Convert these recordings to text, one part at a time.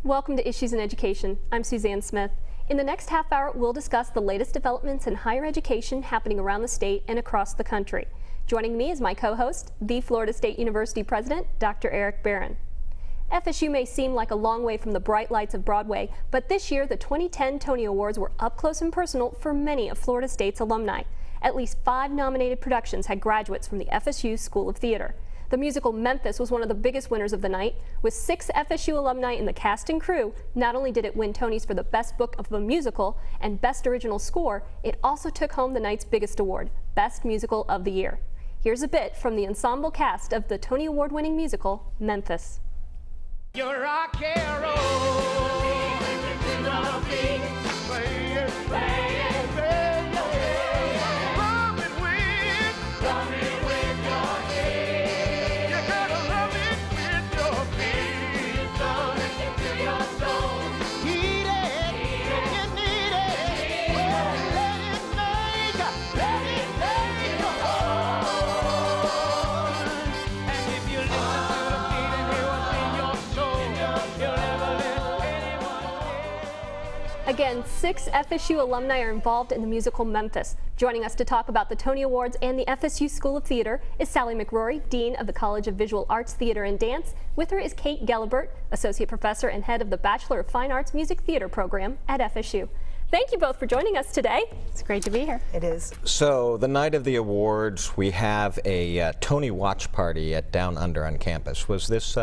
Welcome to Issues in Education. I'm Suzanne Smith. In the next half hour, we'll discuss the latest developments in higher education happening around the state and across the country. Joining me is my co-host, the Florida State University President, Dr. Eric Barron. FSU may seem like a long way from the bright lights of Broadway, but this year the 2010 Tony Awards were up close and personal for many of Florida State's alumni. At least 5 nominated productions had graduates from the FSU School of Theatre. The musical Memphis was one of the biggest winners of the night. With 6 FSU alumni in the cast and crew, not only did it win Tonys for the Best Book of a Musical and Best Original Score, it also took home the night's biggest award, Best Musical of the Year. Here's a bit from the ensemble cast of the Tony Award-winning musical, Memphis. You're rock and roll. Again, 6 FSU alumni are involved in the musical Memphis. Joining us to talk about the Tony Awards and the FSU School of Theatre is Sally McRorie, Dean of the College of Visual Arts, Theatre and Dance. With her is Kate Gelabert, Associate Professor and Head of the Bachelor of Fine Arts Music Theatre program at FSU. Thank you both for joining us today. It's great to be here. It is. So the night of the awards, we have a Tony watch party at Down Under on campus. Was this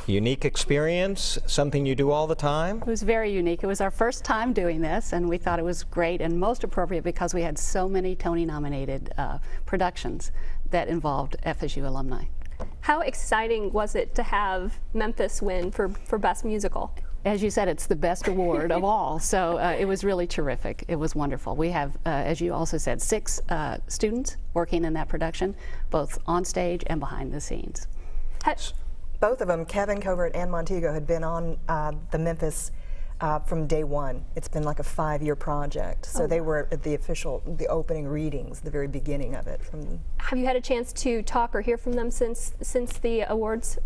unique experience, something you do all the time? It was very unique. It was our first time doing this, and we thought it was great and most appropriate because we had so many Tony-nominated productions that involved FSU alumni. How exciting was it to have Memphis win for Best Musical? As you said, it's the best award of all, so it was really terrific. It was wonderful. We have, as you also said, 6 students working in that production, both on stage and behind the scenes. Both of them, Kevin Covert and Montego, had been on the Memphis from day one. It's been like a 5-year project. So they were at the opening readings, the very beginning of it. Have you had a chance to talk or hear from them since the awards?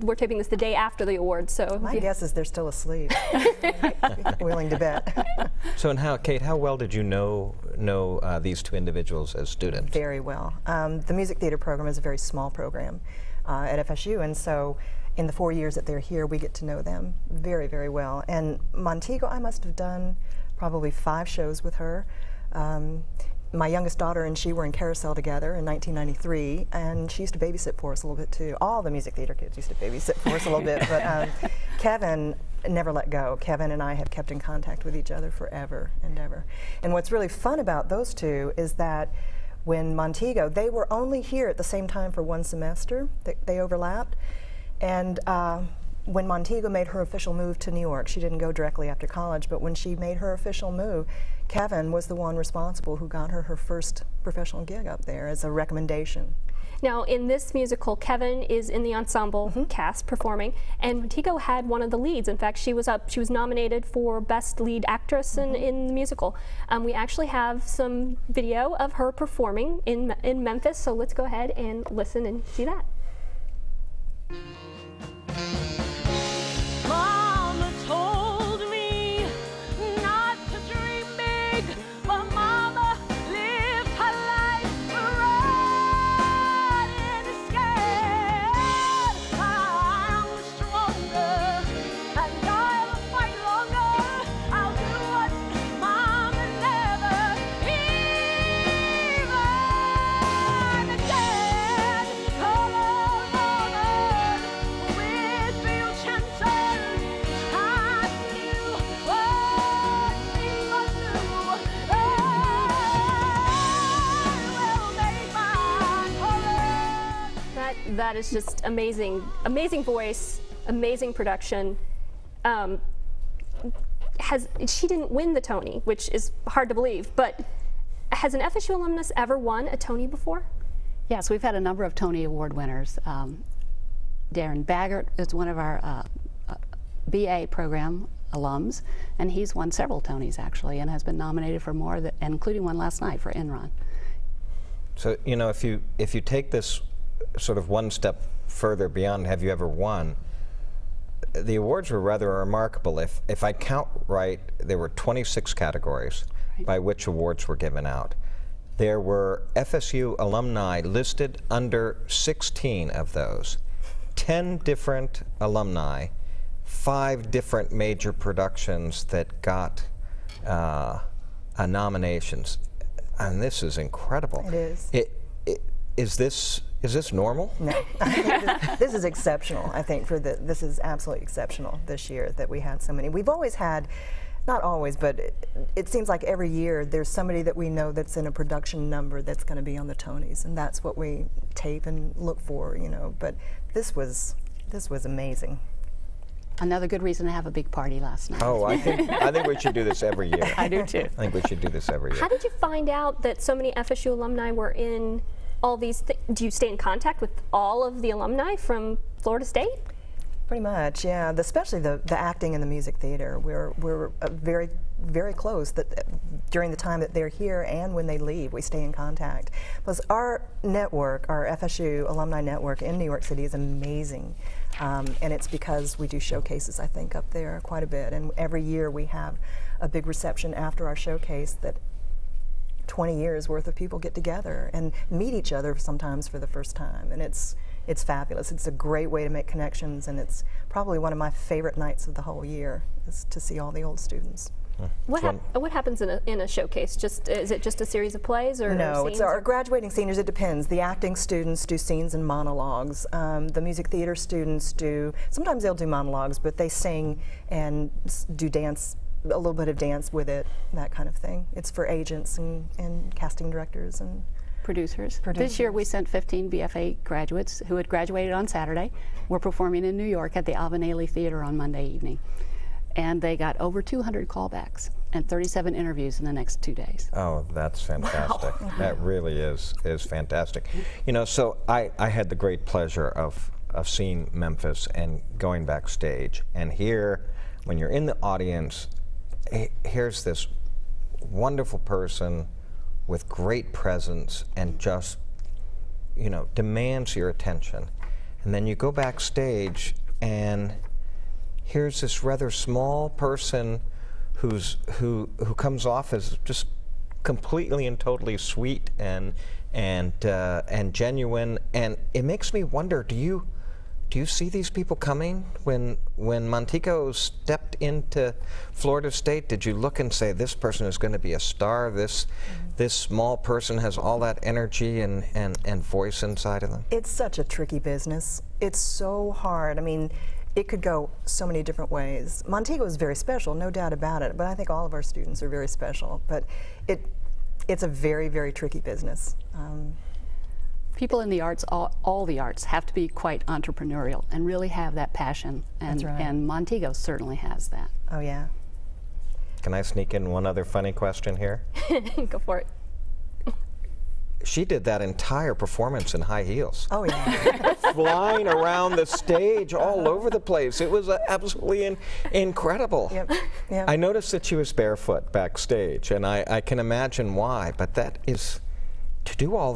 We're taping this the day after the awards, so. My guess is they're still asleep. Willing to bet. So, and Kate, how well did you know these 2 individuals as students? Very well. The music theater program is a very small program at FSU, and so in the 4 years that they're here, we get to know them very, very well. And Montego, I must have done probably 5 shows with her. My youngest daughter and she were in Carousel together in 1993, and she used to babysit for us a little bit too. All the music theater kids used to babysit for us a little bit, but Kevin never let go. Kevin and I have kept in contact with each other forever and ever. And what's really fun about those 2 is that when Montego, they were only here at the same time for 1 semester. They overlapped. And when Montego made her official move to New York, she didn't go directly after college, but when she made her official move, Kevin was the one responsible who got her first professional gig up there as a recommendation. Now, in this musical, Kevin is in the ensemble cast performing, and Montego had one of the leads. In fact, she was nominated for Best Lead Actress in the musical. We actually have some video of her performing in Memphis, so let's go ahead and listen and see that. Mama told me not to dream big, but Mama lived her life running scared. I'm stronger and I'll fight longer. I'll do what Mama never even dared. Color Mama with real chances. I knew what she must do. I will make my color. That is just amazing. Amazing voice, amazing production. She didn't win the Tony, which is hard to believe, but has an FSU alumnus ever won a Tony before? Yes, we've had a number of Tony Award winners. Darren Baggert is one of our BA program alums, and he's won several Tonys actually, and has been nominated for more, including one last night for Enron. So, you know, if you take this sort of one step further beyond have you ever won, the awards were rather remarkable. If I count right, there were 26 categories by which awards were given out. There were FSU alumni listed under 16 of those. 10 different alumni, 5 different major productions that got nominations. And this is incredible. It is. Is this normal? No. This is exceptional, I think, this is absolutely exceptional this year that we had so many. We've always had, not always, but it seems like every year there's somebody that we know that's in a production number that's going to be on the Tonys, and that's what we tape and look for, you know. But this was amazing. Another good reason to have a big party last night. Oh, I think we should do this every year. I do too. I think we should do this every year. How did you find out that so many FSU alumni were in all these do you stay in contact with all of the alumni from Florida State? Pretty much, yeah. Especially the acting and the music theater. We're very, very close. During the time that they're here and when they leave, we stay in contact. Plus, our network, our FSU alumni network in New York City, is amazing, and it's because we do showcases, I think, up there quite a bit. And every year we have a big reception after our showcase that 20 years worth of people get together and meet each other sometimes for the first time, and it's fabulous. It's a great way to make connections, and it's probably one of my favorite nights of the whole year, is to see all the old students. What happens in a showcase? Is it just a series of plays or no? scenes It's our graduating seniors. It depends. The acting students do scenes and monologues. The music theater students sometimes they'll do monologues, but they sing and do dance. A little bit of dance with it, that kind of thing. It's for agents and casting directors and producers. This year we sent 15 BFA graduates who had graduated on Saturday. We're performing in New York at the Alumni Theater on Monday evening. And they got over 200 callbacks and 37 interviews in the next 2 days. Oh, that's fantastic. Wow. That really is fantastic. You know, so I had the great pleasure of seeing Memphis and going backstage. And here, when you're in the audience, here's this wonderful person with great presence and just, you know, demands your attention. And then you go backstage and here's this rather small person who comes off as just completely and totally sweet and genuine, and it makes me wonder, do you see these people coming? When Montego stepped into Florida State, did you look and say, this person is going to be a star, this small person has all that energy and voice inside of them? It's such a tricky business. It's so hard. I mean, it could go so many different ways. Montego is very special, no doubt about it, but I think all of our students are very special. But it's a very, very tricky business. People in the arts, all the arts, have to be quite entrepreneurial and really have that passion. And, that's right. And Montego certainly has that. Oh, yeah. Can I sneak in one other funny question here? Go for it. She did that entire performance in high heels. Oh, yeah. Flying around the stage all over the place. It was absolutely incredible. Yep. Yep. I noticed that she was barefoot backstage, and I can imagine why, but that is, to do all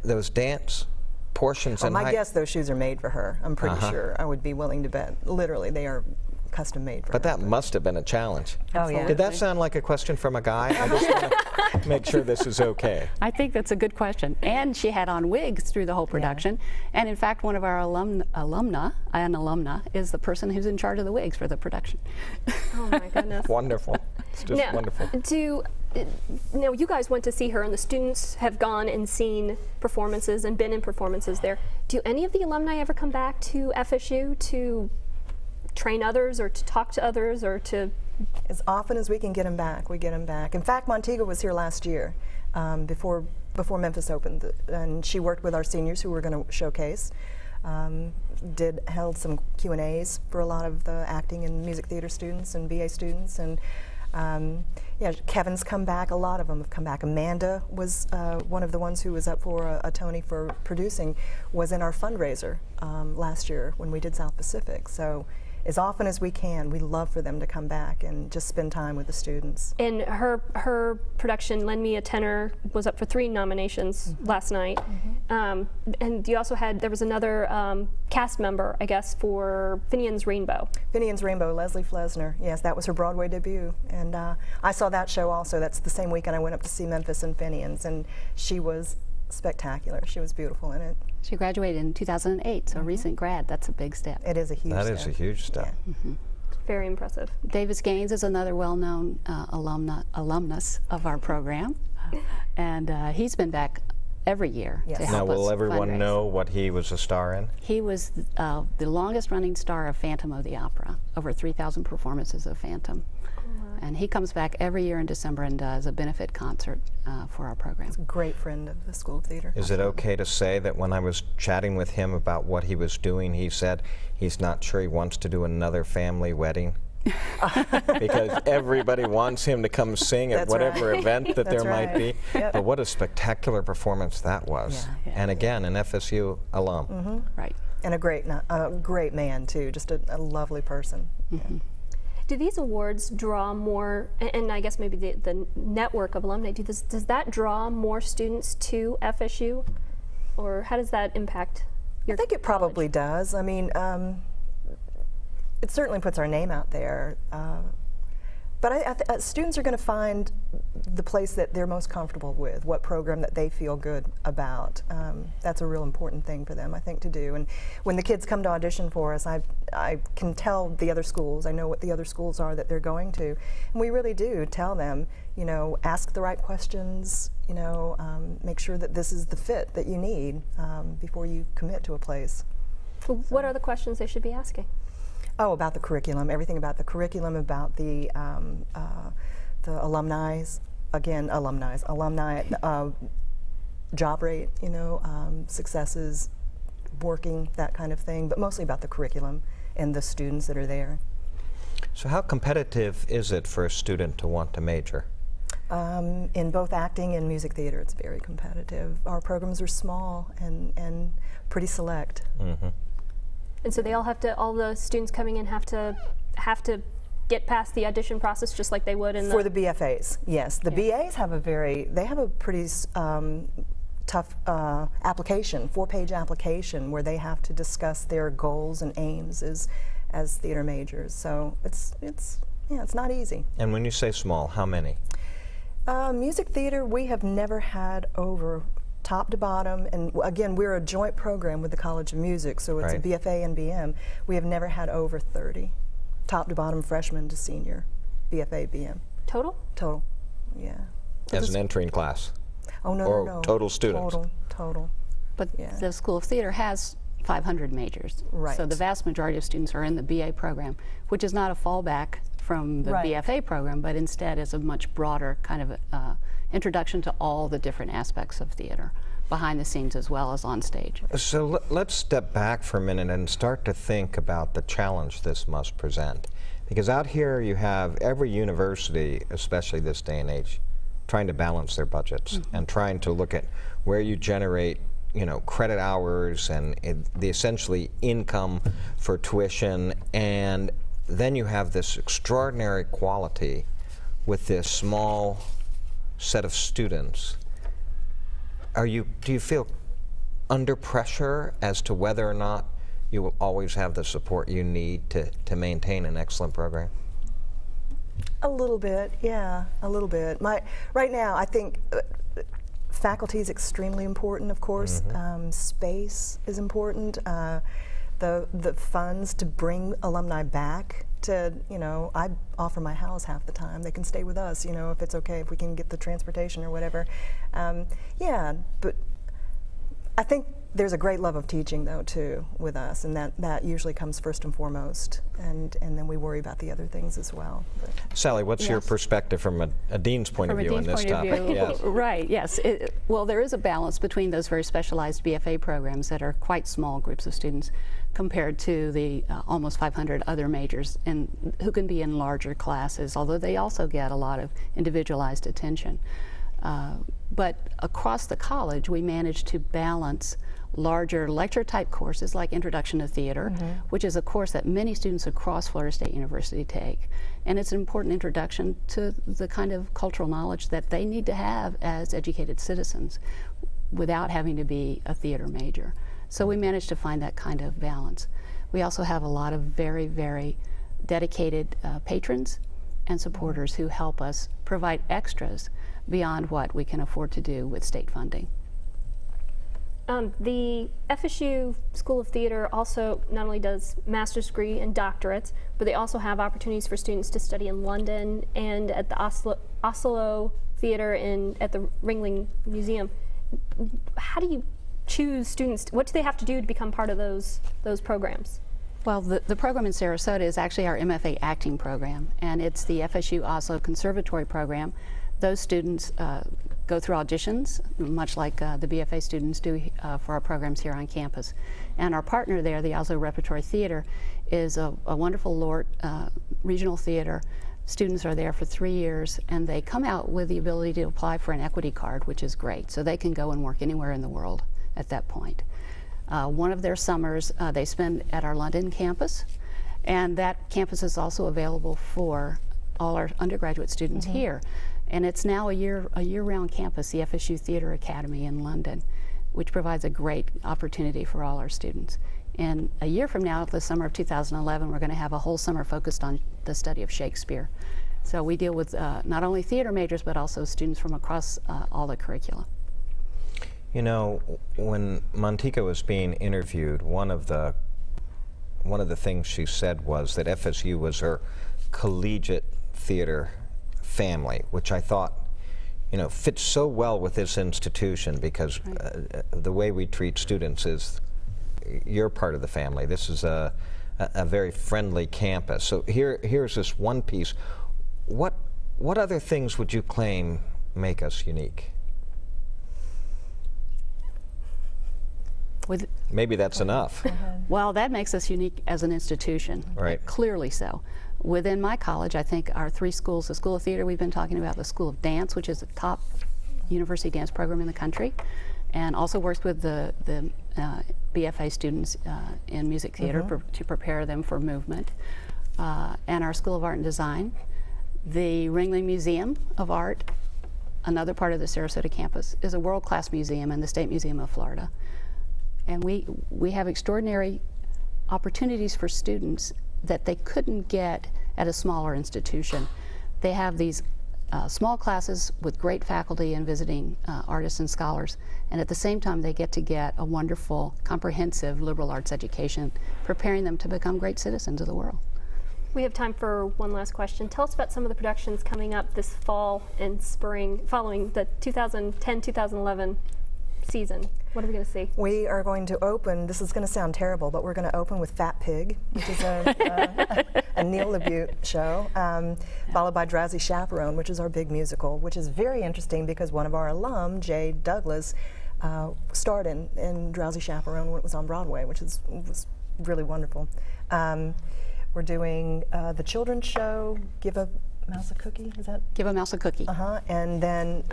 those dance portions. Well, my guess, those shoes are made for her. I'm pretty sure. I would be willing to bet. Literally, they are custom made for her. But that must have been a challenge. Oh, yeah. Did that sound like a question from a guy? I just want to make sure this is okay. I think that's a good question. And she had on wigs through the whole production. Yeah. And in fact, one of our alumna, is the person who's in charge of the wigs for the production. Oh my goodness. Wonderful. It's just wonderful. Now, you guys went to see her, and the students have gone and seen performances and been in performances there. Do any of the alumni ever come back to FSU to train others or to talk to others or to? As often as we can get them back, we get them back. In fact, Montego was here last year before Memphis opened, and she worked with our seniors who were going to showcase. Held some Q&As for a lot of the acting and music theater students and BA students, and yeah, Kevin's come back. A lot of them have come back. Amanda was one of the ones who was up for a Tony for producing, was in our fundraiser last year when we did South Pacific. So as often as we can. We love for them to come back and just spend time with the students. And her production, Lend Me a Tenor, was up for 3 nominations last night. And you also had, there was another cast member, I guess, for Finian's Rainbow. Finian's Rainbow, Leslie Flesner. Yes, that was her Broadway debut. And I saw that show also. That's the same weekend I went up to see Memphis and Finian's, and she was spectacular. She was beautiful in it. She graduated in 2008, so a recent grad. That's a big step. It is a huge step. That is a huge step. Yeah. Very impressive. Davis Gaines is another well-known alumnus of our program, and he's been back every year to Now, help us will everyone fundraise. know what he was a star in? He was the longest-running star of Phantom of the Opera, over 3,000 performances of Phantom. And he comes back every year in December and does a benefit concert for our program. Great friend of the School of Theatre. Is it okay to say that when I was chatting with him about what he was doing, he said he's not sure he wants to do another family wedding? Because everybody wants him to come sing at That's whatever right. event that there might be. Yep. But what a spectacular performance that was. Yeah. And again, an FSU alum. Right. And a great man, too, just a lovely person. Do these awards draw more, and I guess maybe the network of alumni, does that draw more students to FSU? Or how does that impact your I think it probably does. I mean, it certainly puts our name out there. But students are going to find the place that they're most comfortable with, what program that they feel good about. That's a real important thing for them, I think, to do. And when the kids come to audition for us, I can tell the other schools, I know what the other schools are that they're going to. And we really do tell them, you know, ask the right questions, you know, make sure that this is the fit that you need before you commit to a place. What are the questions they should be asking? Oh, about the curriculum, everything about the curriculum, about the alumni, job rate, you know, successes, working, that kind of thing, but mostly about the curriculum and the students that are there. So how competitive is it for a student to want to major? In both acting and music theater, it's very competitive. Our programs are small and pretty select. And so they all have to, all the students coming in have to get past the audition process just like they would in For the BFAs, yes. The BAs have a pretty tough application, 4-page application where they have to discuss their goals and aims as theater majors. So it's not easy. And when you say small, how many? Music theater, we have never had over top to bottom, and again, we're a joint program with the College of Music, so it's a BFA and BM. We have never had over 30, top to bottom, freshman to senior, BFA, BM. Total? Total, yeah. As an entering class? Oh, no, or no. total students? Total. But the School of Theatre has 500 majors. Right. So the vast majority of students are in the BA program, which is not a fallback from the BFA program, but instead is a much broader kind of introduction to all the different aspects of theater, behind the scenes as well as on stage. So let's step back for a minute and start to think about the challenge this must present. Because out here you have every university, especially this day and age, trying to balance their budgets and trying to look at where you generate, you know, credit hours and the essentially income for tuition, and then you have this extraordinary quality with this small set of students. Do you feel under pressure as to whether or not you will always have the support you need to maintain an excellent program? A little bit, yeah, a little bit. Right now, I think faculty is extremely important, of course. Space is important. The funds to bring alumni back to, you know, I offer my house half the time. They can stay with us, you know, if it's okay, if we can get the transportation or whatever. Yeah, but I think there's a great love of teaching, though, too, with us, and that usually comes first and foremost, and then we worry about the other things as well. But Sally, what's your perspective from a dean's point of view in this topic? Yes. Right, yes. Well, there is a balance between those very specialized BFA programs that are quite small groups of students compared to the almost 500 other majors who can be in larger classes, although they also get a lot of individualized attention. But across the college, we managed to balance larger lecture-type courses like Introduction to Theater, which is a course that many students across Florida State University take. And it's an important introduction to the kind of cultural knowledge that they need to have as educated citizens without having to be a theater major. So we managed to find that kind of balance. We also have a lot of very, very dedicated patrons and supporters who help us provide extras beyond what we can afford to do with state funding. The FSU School of Theatre also not only does master's degree and doctorates, but they also have opportunities for students to study in London and at the Oslo Theatre and at the Ringling Museum. How do you choose students? What do they have to do to become part of those programs? Well, the program in Sarasota is actually our MFA acting program, and it's the FSU Oslo Conservatory program. Those students go through auditions, much like the BFA students do for our programs here on campus. And our partner there, the Oslo Repertory Theater, is a wonderful LORT regional theater. Students are there for 3 years, and they come out with the ability to apply for an equity card, which is great. So they can go and work anywhere in the world at that point. One of their summers they spend at our London campus, and that campus is also available for all our undergraduate students here. And it's now a year-round campus, the FSU Theatre Academy in London, which provides a great opportunity for all our students. And a year from now, the summer of 2011, we're going to have a whole summer focused on the study of Shakespeare. So we deal with not only theater majors, but also students from across all the curricula. You know, when Montego was being interviewed, one of the things she said was that FSU was her collegiate theater family, which I thought, you know, fits so well with this institution, because the way we treat students is you're part of the family. This is a very friendly campus. So here's this one piece. What other things would you claim make us unique? Maybe that's enough. Well, that makes us unique as an institution. Right. Clearly so. Within my college, I think our 3 schools, the School of Theater we've been talking about, the School of Dance, which is the top university dance program in the country, and also works with the BFA students in music theater to prepare them for movement, and our School of Art and Design, the Ringling Museum of Art, another part of the Sarasota campus, is a world-class museum in the State Museum of Florida. And we have extraordinary opportunities for students that they couldn't get at a smaller institution. They have these small classes with great faculty and visiting artists and scholars, and at the same time they get a wonderful, comprehensive liberal arts education, preparing them to become great citizens of the world. We have time for one last question. Tell us about some of the productions coming up this fall and spring following the 2010-2011 season. What are we going to see? We are going to open, this is going to sound terrible, but we're going to open with Fat Pig, which is a Neil LaBute show, followed by Drowsy Chaperone, which is our big musical, which is very interesting because one of our alum, Jay Douglas, starred in Drowsy Chaperone when it was on Broadway, which was really wonderful. We're doing the children's show, Give a Mouse a Cookie, is that? Give a Mouse a Cookie. And then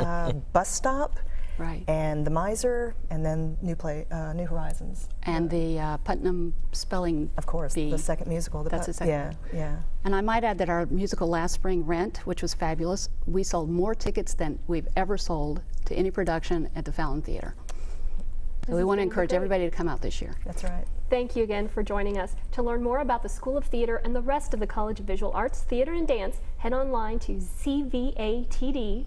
Bus Stop. Right. And The Miser, and then New Horizons. And the Putnam Spelling Of course, Bee. the second musical. That's the second one. Yeah. And I might add that our musical last spring, Rent, which was fabulous, we sold more tickets than we've ever sold to any production at the Fallon Theater. So we want to encourage everybody to come out this year. That's right. Thank you again for joining us. To learn more about the School of Theatre and the rest of the College of Visual Arts, Theatre and Dance, head online to cvatd.fsu.edu.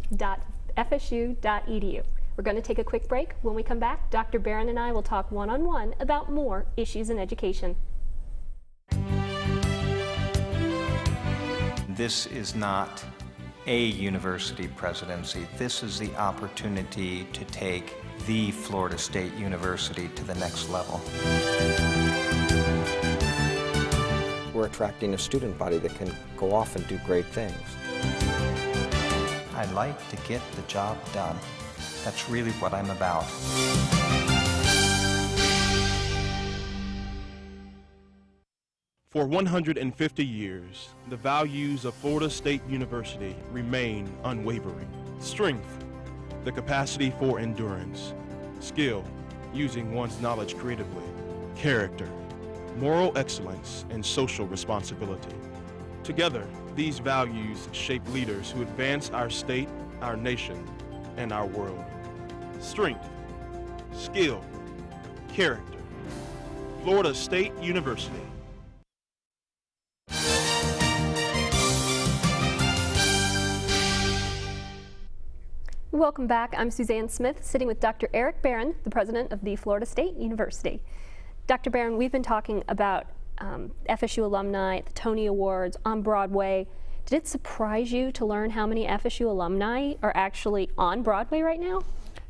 We're going to take a quick break. When we come back, Dr. Barron and I will talk one-on-one about more issues in education. This is not a university presidency. This is the opportunity to take the Florida State University to the next level. We're attracting a student body that can go off and do great things. I like to get the job done. That's really what I'm about. For 150 years, the values of Florida State University remain unwavering. Strength, the capacity for endurance, skill, using one's knowledge creatively, character, moral excellence, and social responsibility. Together, these values shape leaders who advance our state, our nation, and our world. Strength, skill, character. Florida State University. Welcome back. I'm Suzanne Smith, sitting with Dr. Eric Barron, the president of the Florida State University. Dr. Barron, we've been talking about FSU alumni, the Tony Awards, on Broadway. Did it surprise you to learn how many FSU alumni are actually on Broadway right now?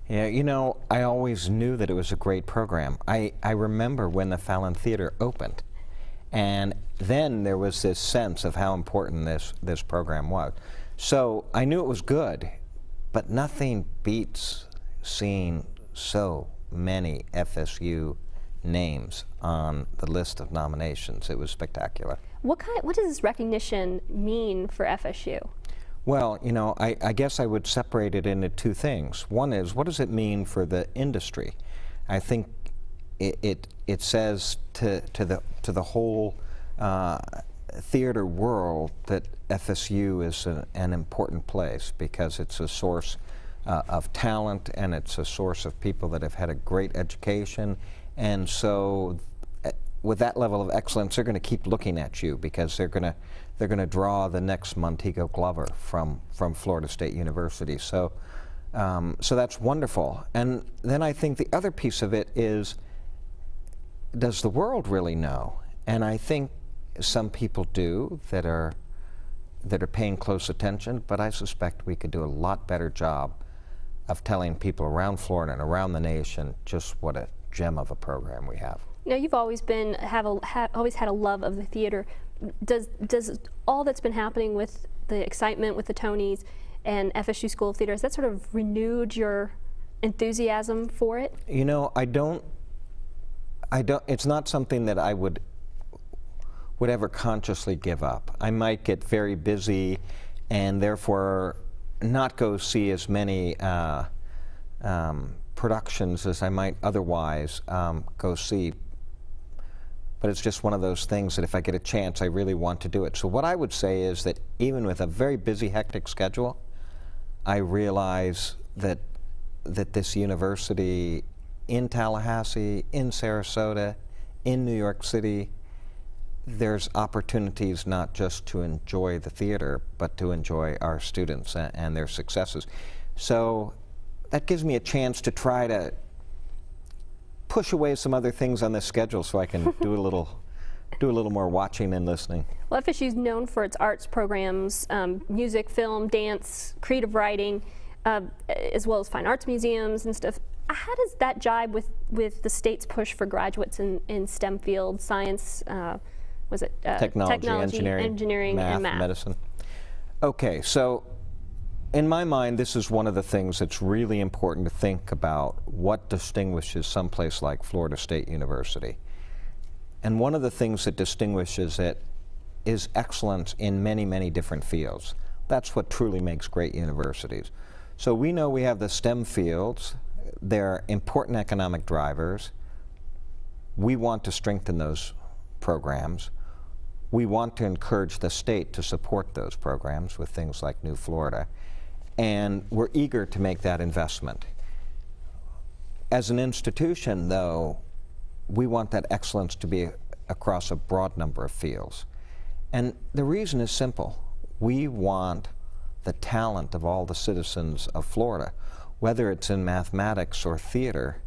Yeah, you know, I always knew that it was a great program. I remember when the Fallon Theater opened, and then there was this sense of how important this program was. So I knew it was good, but nothing beats seeing so many FSU names on the list of nominations. It was spectacular. What does this recognition mean for FSU? Well, you know, I guess I would separate it into two things. One is, what does it mean for the industry? I think it says to the whole theater world that FSU is an important place because it's a source of talent, and it's a source of people that have had a great education. And so with that level of excellence, they're going to keep looking at you because they're going to draw the next Montego Glover from Florida State University. So so that's wonderful. And then I think the other piece of it is, does the world really know? And I think some people do that are paying close attention, but I suspect we could do a lot better job of telling people around Florida and around the nation just what a gem of a program we have. Now, you've always always had a love of the theater. Does all that's been happening with the excitement with the Tonys and FSU School of Theatre, has that sort of renewed your enthusiasm for it? You know, I don't, it's not something that I would ever consciously give up. I might get very busy and therefore not go see as many productions as I might otherwise go see. But it's just one of those things that if I get a chance, I really want to do it. So what I would say is that even with a very busy, hectic schedule, I realize that this university in Tallahassee, in Sarasota, in New York City, there's opportunities not just to enjoy the theater, but to enjoy our students and their successes. So that gives me a chance to try to push away some other things on this schedule so I can do a little more watching and listening. Well, FSU is known for its arts programs, music, film, dance, creative writing, as well as fine arts museums and stuff. How does that jibe with the state's push for graduates in STEM fields, science, technology, engineering, and math? Medicine. Okay, so in my mind, this is one of the things that's really important to think about, what distinguishes someplace like Florida State University. And one of the things that distinguishes it is excellence in many, many different fields. That's what truly makes great universities. So we know we have the STEM fields. They're important economic drivers. We want to strengthen those programs. We want to encourage the state to support those programs with things like New Florida. And we're eager to make that investment. As an institution, though, we want that excellence to be across a broad number of fields. And the reason is simple. We want the talent of all the citizens of Florida, whether it's in mathematics or theater,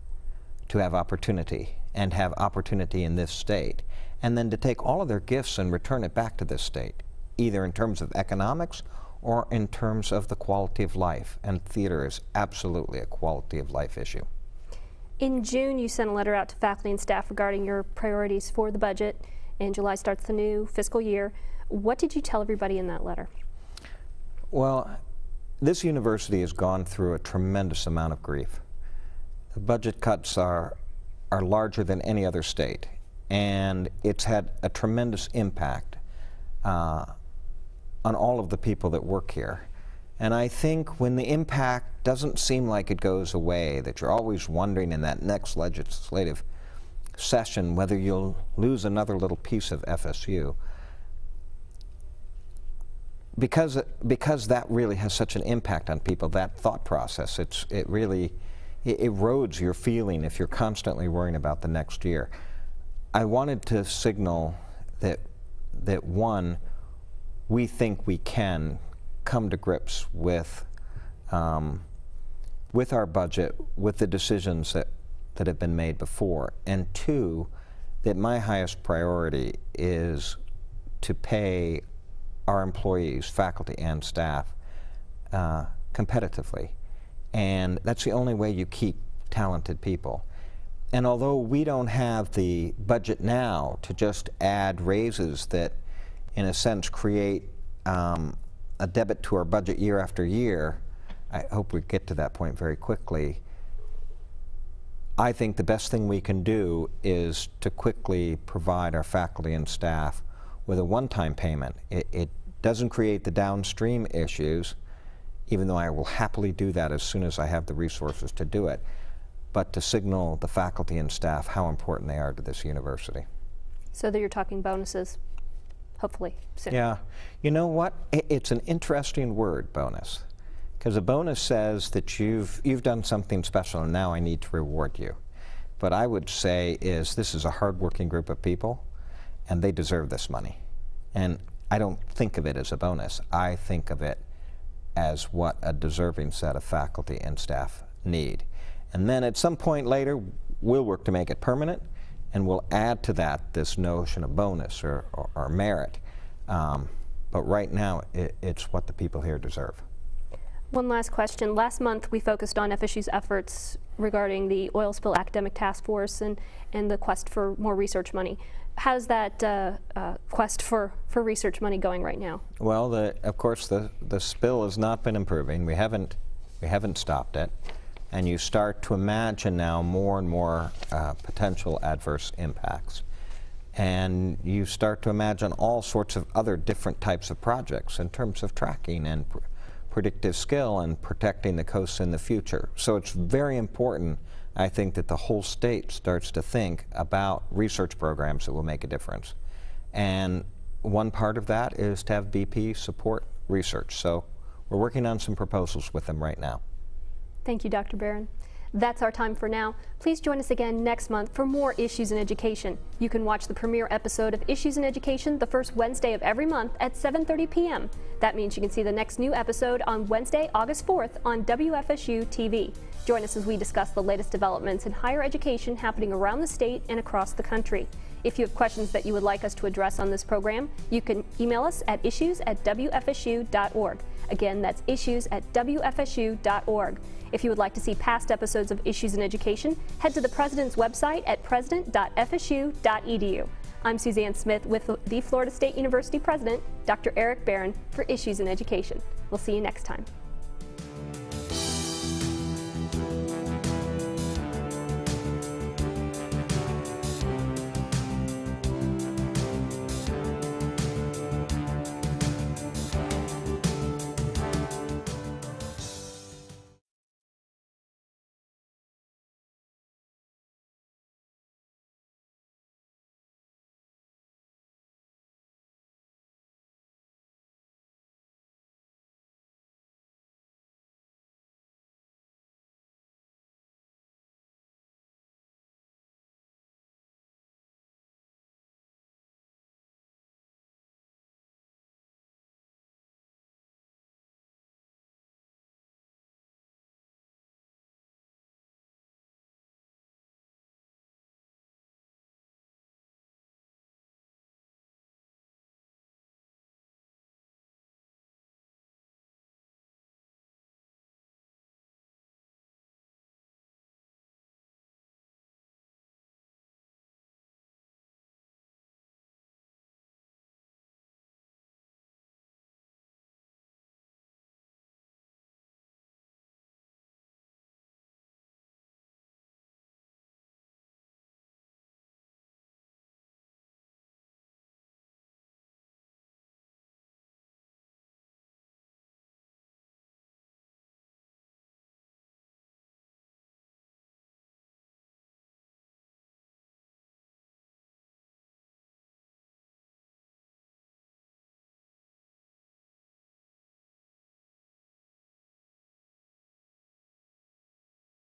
to have opportunity, and have opportunity in this state, and then to take all of their gifts and return it back to this state, either in terms of economics or in terms of the quality of life. And theater is absolutely a quality of life issue. In June, you sent a letter out to faculty and staff regarding your priorities for the budget. In July starts the new fiscal year. What did you tell everybody in that letter? Well, this university has gone through a tremendous amount of grief. The budget cuts are larger than any other state, and it's had a tremendous impact on all of the people that work here. And I think when the impact doesn't seem like it goes away, that you're always wondering in that next legislative session whether you'll lose another little piece of FSU, because that really has such an impact on people, that thought process, it really erodes your feeling if you're constantly worrying about the next year. I wanted to signal that one, we think we can come to grips with our budget, with the decisions that have been made before, and two, that my highest priority is to pay our employees, faculty and staff, competitively. And that's the only way you keep talented people. And although we don't have the budget now to just add raises that, in a sense, create a debit to our budget year after year, I hope we get to that point very quickly. I think the best thing we can do is to quickly provide our faculty and staff with a one-time payment. It doesn't create the downstream issues, even though I will happily do that as soon as I have the resources to do it, but to signal the faculty and staff how important they are to this university. So that you're talking bonuses, hopefully soon. Yeah, you know what? It's an interesting word, bonus, because a bonus says that you've done something special and now I need to reward you. But I would say this is a hardworking group of people and they deserve this money. And I don't think of it as a bonus. I think of it as what a deserving set of faculty and staff need. And then at some point later, we'll work to make it permanent, and we'll add to that this notion of bonus or merit. But right now, it's what the people here deserve. One last question. Last month, we focused on FSU's efforts regarding the oil spill academic task force and the quest for more research money. How's that quest for research money going right now? Well, of course, the spill has not been improving. We haven't stopped it. And you start to imagine now more and more potential adverse impacts. And you start to imagine all sorts of other different types of projects in terms of tracking and predictive skill and protecting the coasts in the future. So it's very important, I think, that the whole state starts to think about research programs that will make a difference. And one part of that is to have BP support research. So we're working on some proposals with them right now. Thank you, Dr. Barron. That's our time for now. Please join us again next month for more Issues in Education. You can watch the premiere episode of Issues in Education the first Wednesday of every month at 7:30 p.m. That means you can see the next new episode on Wednesday, August 4th on WFSU TV. Join us as we discuss the latest developments in higher education happening around the state and across the country. If you have questions that you would like us to address on this program, you can email us at issues@wfsu.org. Again, that's issues@wfsu.org. If you would like to see past episodes of Issues in Education, head to the President's website at president.fsu.edu. I'm Suzanne Smith with the Florida State University President, Dr. Eric Barron, for Issues in Education. We'll see you next time.